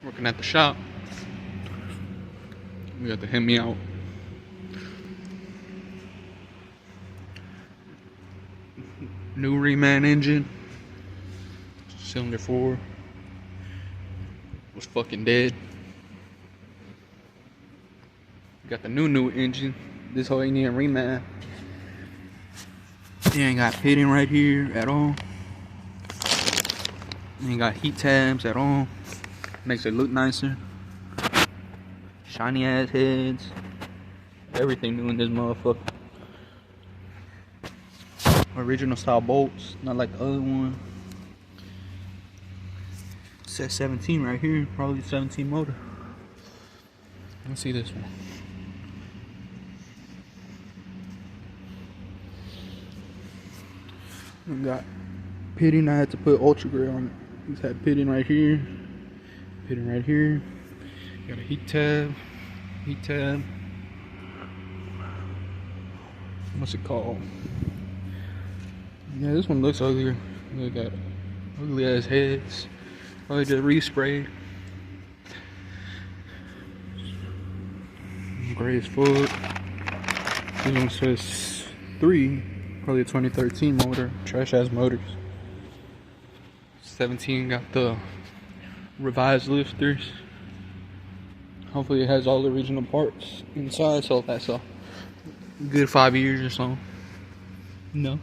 Working at the shop. We got to hit me out. New reman engine. Cylinder 4 was fucking dead. Got the new engine. This whole ain't even reman. You ain't got pitting right here at all. You ain't got heat tabs at all. Makes it look nicer. Shiny ass heads. Everything new in this motherfucker. Original style bolts, not like the other one. Says 17 right here, probably 17 motor. Let's see this one. We got pitting. I had to put ultra gray on it. He's had pitting right here, pitting right here. Got a heat tab, What's it called? Yeah, this one looks uglier. Look at ugly ass heads. Probably just resprayed. Gray as fuck. This one says 3. Probably a 2013 motor. Trash ass motors. 17 got the revised lifters. Hopefully it has all the original parts inside, so that's a good 5 years or so. No.